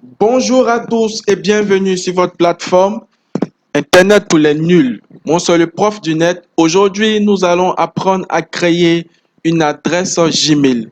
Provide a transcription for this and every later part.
Bonjour à tous et bienvenue sur votre plateforme Internet pour les nuls. Moi, c'est le prof du net. Aujourd'hui, nous allons apprendre à créer une adresse Gmail.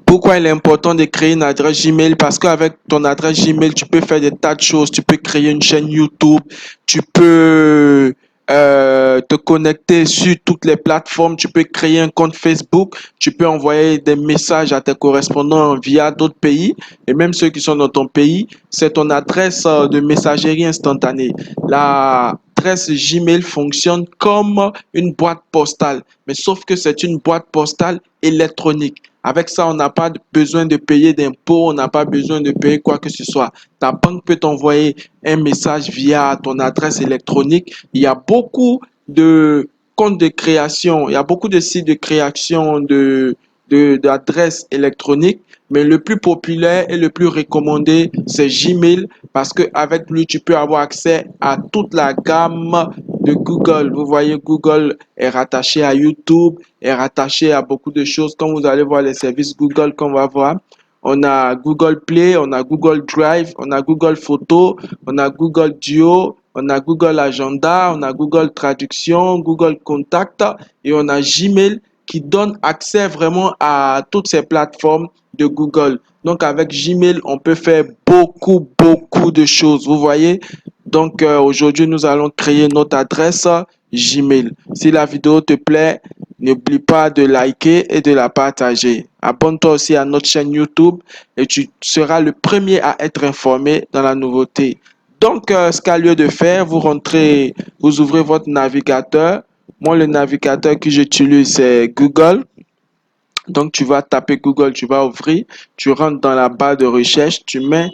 Pourquoi il est important de créer une adresse Gmail? Parce qu'avec ton adresse Gmail, tu peux faire des tas de choses. Tu peux créer une chaîne YouTube, tu peux te connecter sur toutes les plateformes, tu peux créer un compte Facebook, tu peux envoyer des messages à tes correspondants via d'autres pays et même ceux qui sont dans ton pays. C'est ton adresse de messagerie instantanée. L'adresse Gmail fonctionne comme une boîte postale, mais sauf que c'est une boîte postale électronique. Avec ça, on n'a pas besoin de payer d'impôts, on n'a pas besoin de payer quoi que ce soit. Ta banque peut t'envoyer un message via ton adresse électronique. Il y a beaucoup de comptes de création, il y a beaucoup de sites de création d'adresses électroniques, mais le plus populaire et le plus recommandé, c'est Gmail parce qu'avec lui, tu peux avoir accès à toute la gamme de Google. Vous voyez, Google est rattaché à YouTube, est rattaché à beaucoup de choses. Quand vous allez voir les services Google qu'on va voir, on a Google Play, on a Google Drive, on a Google Photo, on a Google Duo, on a Google Agenda, on a Google Traduction, Google Contact et on a Gmail qui donne accès vraiment à toutes ces plateformes de Google. Donc avec Gmail, on peut faire beaucoup de choses. Vous voyez? Donc aujourd'hui, nous allons créer notre adresse Gmail. Si la vidéo te plaît, n'oublie pas de liker et de la partager. Abonne-toi aussi à notre chaîne YouTube et tu seras le premier à être informé dans la nouveauté. Donc, ce qu'à lieu de faire, vous ouvrez votre navigateur. Moi, le navigateur que j'utilise, c'est Google. Donc, tu vas taper Google, tu vas ouvrir, tu rentres dans la barre de recherche, tu mets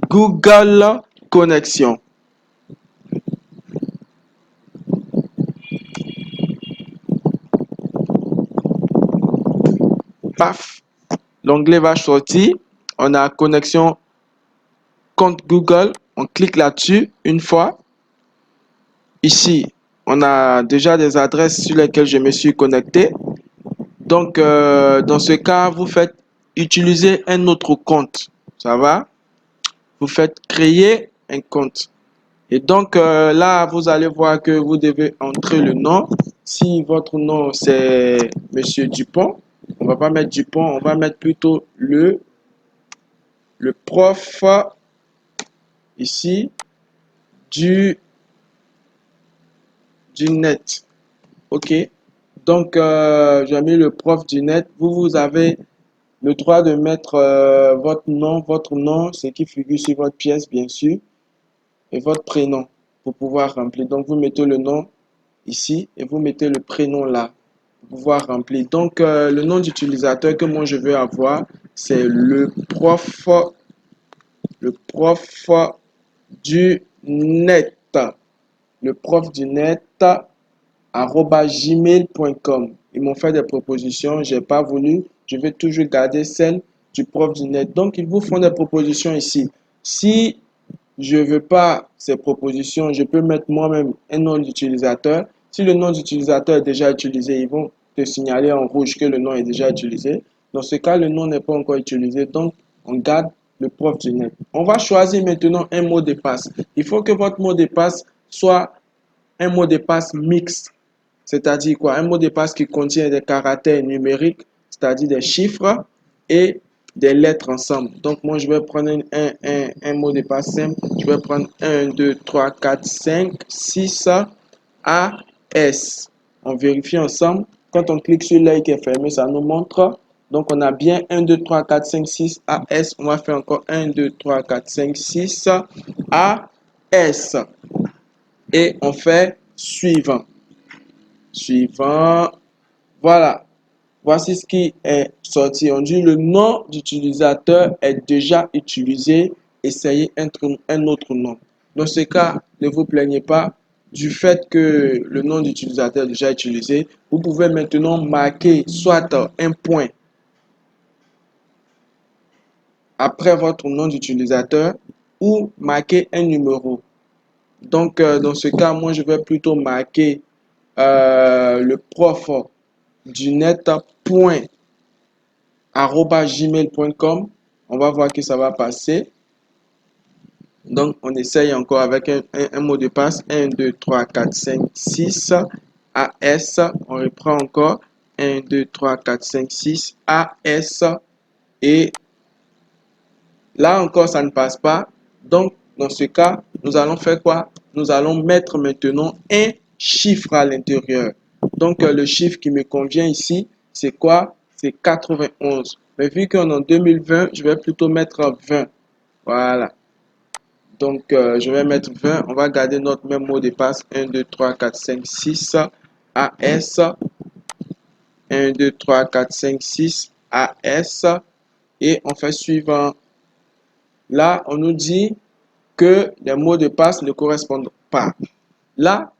Google Connexion. Paf, l'onglet va sortir. On a connexion compte Google. On clique là-dessus une fois. Ici, on a déjà des adresses sur lesquelles je me suis connecté. Donc, dans ce cas, vous faites utiliser un autre compte. Ça va? Vous faites créer un compte. Et donc, là, vous allez voir que vous devez entrer le nom. Si votre nom, c'est Monsieur Dupont, on va pas mettre Dupont, on va mettre plutôt le prof ici du, du net. OK? Donc, j'ai mis le prof du net. Vous avez le droit de mettre votre nom, ce qui figure sur votre pièce, bien sûr, et votre prénom pour pouvoir remplir. Donc, vous mettez le nom ici et vous mettez le prénom là pour pouvoir remplir. Donc, le nom d'utilisateur que moi je veux avoir, c'est le prof du net. Le prof du net @gmail.com. Ils m'ont fait des propositions, j'ai pas voulu. Je vais toujours garder celle du prof du net. Donc, ils vous font des propositions ici. Si je veux pas ces propositions, je peux mettre moi-même un nom d'utilisateur. Si le nom d'utilisateur est déjà utilisé, ils vont te signaler en rouge que le nom est déjà utilisé. Dans ce cas, le nom n'est pas encore utilisé, donc on garde le prof du net. On va choisir maintenant un mot de passe. Il faut que votre mot de passe soit un mot de passe mixte. C'est-à-dire quoi? Un mot de passe qui contient des caractères numériques, c'est-à-dire des chiffres et des lettres ensemble. Donc, moi, je vais prendre un mot de passe simple. Je vais prendre 1, 2, 3, 4, 5, 6 A, S. On vérifie ensemble. Quand on clique sur l'œil qui est fermé, ça nous montre. Donc, on a bien 1, 2, 3, 4, 5, 6 A, S. On va faire encore 1, 2, 3, 4, 5, 6 A, S. Et on fait suivant. Suivant. Voilà. Voici ce qui est sorti. On dit le nom d'utilisateur est déjà utilisé. Essayez un autre nom. Dans ce cas, ne vous plaignez pas du fait que le nom d'utilisateur est déjà utilisé. Vous pouvez maintenant marquer soit un point après votre nom d'utilisateur ou marquer un numéro. Donc, dans ce cas, moi, je vais plutôt marquer le prof du net point @gmail.com. On va voir que ça va passer. Donc, on essaye encore avec un mot de passe. 1, 2, 3, 4, 5, 6. AS. On reprend encore. 1, 2, 3, 4, 5, 6. AS. Et là encore, ça ne passe pas. Donc, dans ce cas, nous allons faire quoi? Nous allons mettre maintenant un chiffre à l'intérieur. Donc, le chiffre qui me convient ici, c'est quoi? C'est 91. Mais vu qu'on est en 2020, je vais plutôt mettre 20. Voilà. Donc, je vais mettre 20. On va garder notre même mot de passe. 1, 2, 3, 4, 5, 6. AS. 1, 2, 3, 4, 5, 6. AS. Et on fait suivant. Là, on nous dit que les mots de passe ne correspondent pas. Là,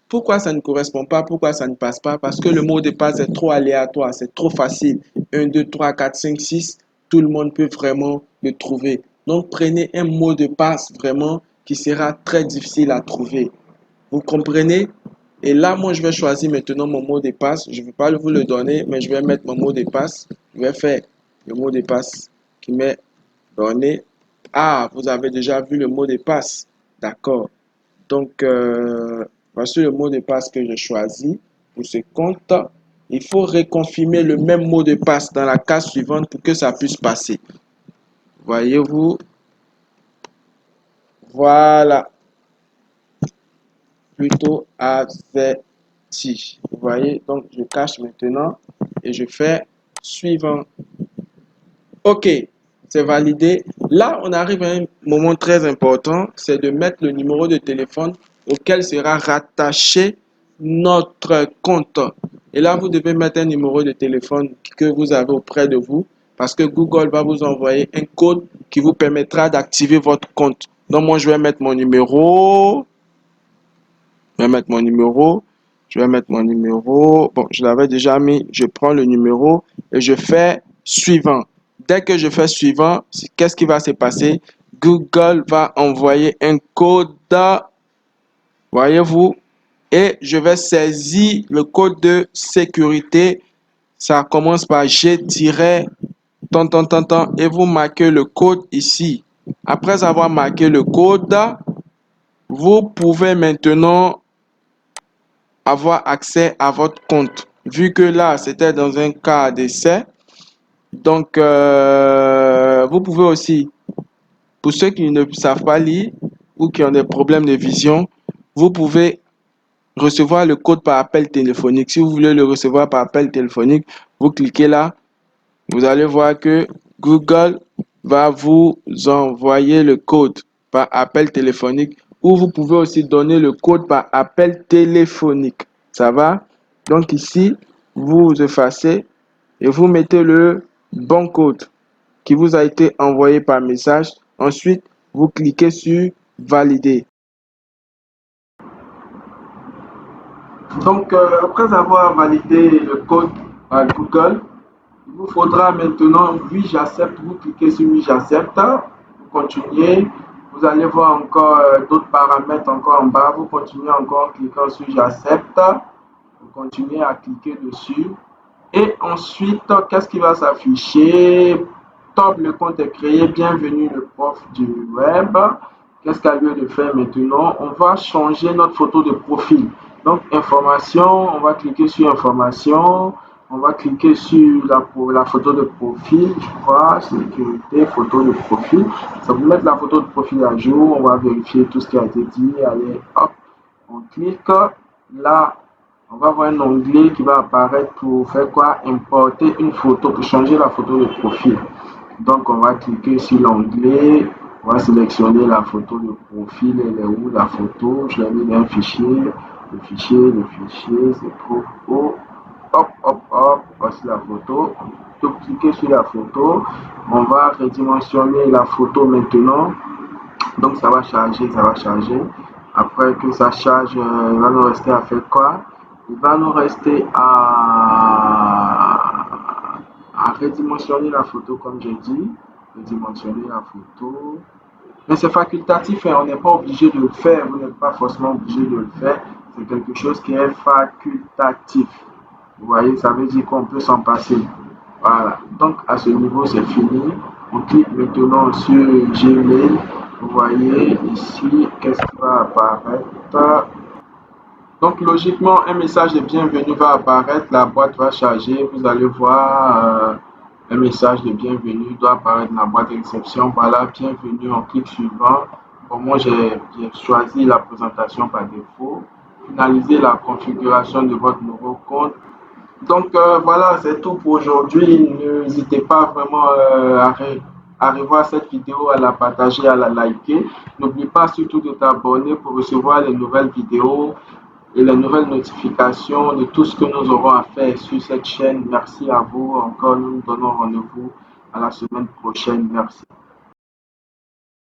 pourquoi ça ne correspond pas? Pourquoi ça ne passe pas? Parce que le mot de passe est trop aléatoire, c'est trop facile. 1, 2, 3, 4, 5, 6, tout le monde peut vraiment le trouver. Donc, prenez un mot de passe vraiment qui sera très difficile à trouver. Vous comprenez? Et là, moi, je vais choisir maintenant mon mot de passe. Je ne vais pas vous le donner, mais je vais mettre mon mot de passe. Je vais faire le mot de passe qui m'est donné. Ah, vous avez déjà vu le mot de passe. D'accord. Donc, voici le mot de passe que j'ai choisi pour ce compte. Il faut reconfirmer le même mot de passe dans la case suivante pour que ça puisse passer. Voyez-vous? Voilà. Plutôt averti. Vous voyez? Donc, je cache maintenant et je fais suivant. OK, c'est validé. Là, on arrive à un moment très important, c'est de mettre le numéro de téléphone auquel sera rattaché notre compte. Et là, vous devez mettre un numéro de téléphone que vous avez auprès de vous parce que Google va vous envoyer un code qui vous permettra d'activer votre compte. Donc, moi, je vais mettre mon numéro. Je vais mettre mon numéro. Je vais mettre mon numéro. Bon, je l'avais déjà mis. Je prends le numéro et je fais suivant. Dès que je fais suivant, qu'est-ce qui va se passer? Google va envoyer un code. Voyez-vous? Et je vais saisir le code de sécurité. Ça commence par G-tant, et vous marquez le code ici. Après avoir marqué le code, vous pouvez maintenant avoir accès à votre compte. Vu que là, c'était dans un cas d'essai. Donc, vous pouvez aussi, pour ceux qui ne savent pas lire ou qui ont des problèmes de vision, vous pouvez recevoir le code par appel téléphonique. Si vous voulez le recevoir par appel téléphonique, vous cliquez là. Vous allez voir que Google va vous envoyer le code par appel téléphonique ou vous pouvez aussi donner le code par appel téléphonique. Ça va? Donc ici, vous effacez et vous mettez le bon code qui vous a été envoyé par message. Ensuite, vous cliquez sur valider. Donc, après avoir validé le code par Google, il vous faudra maintenant, oui, j'accepte, vous cliquez sur oui, j'accepte, vous continuez, vous allez voir encore d'autres paramètres encore en bas, vous continuez encore en cliquant sur j'accepte, vous continuez à cliquer dessus et ensuite, qu'est-ce qui va s'afficher? Top, le compte est créé, bienvenue le prof du web. Qu'est-ce qu'à lieu de faire maintenant? On va changer notre photo de profil. Donc, information, on va cliquer sur information. On va cliquer sur la photo de profil, je crois, sécurité, photo de profil. Ça va mettre la photo de profil à jour. On va vérifier tout ce qui a été dit. Allez, hop, on clique. Là, on va voir un onglet qui va apparaître pour faire quoi? Importer une photo, pour changer la photo de profil. Donc, on va cliquer sur l'onglet. On va sélectionner la photo de profil. Elle est où la photo? Je l'ai mis dans un fichier. Le fichier, c'est trop haut. Hop, hop, hop. Voici la photo. On peut cliquer sur la photo. On va redimensionner la photo maintenant. Donc, ça va charger, ça va charger. Après que ça charge, il va nous rester à faire quoi? Il va nous rester à redimensionner la photo, comme j'ai dit. Redimensionner la photo. Mais c'est facultatif, hein, on n'est pas obligé de le faire. Vous n'êtes pas forcément obligé de le faire. C'est quelque chose qui est facultatif. Vous voyez, ça veut dire qu'on peut s'en passer. Voilà. Donc, à ce niveau, c'est fini. On clique maintenant sur Gmail. Vous voyez ici, qu'est-ce qui va apparaître? Donc, logiquement, un message de bienvenue va apparaître, la boîte va charger. Vous allez voir un message de bienvenue doit apparaître dans la boîte de réception. Voilà, bienvenue, on clique suivant. Bon, moi, j'ai choisi la présentation par défaut. Finaliser la configuration de votre nouveau compte. Donc voilà, c'est tout pour aujourd'hui. N'hésitez pas vraiment à revoir cette vidéo, à la partager, à la liker. N'oublie pas surtout de t'abonner pour recevoir les nouvelles vidéos et les nouvelles notifications de tout ce que nous aurons à faire sur cette chaîne. Merci à vous. Encore, nous nous donnons rendez-vous à la semaine prochaine. Merci.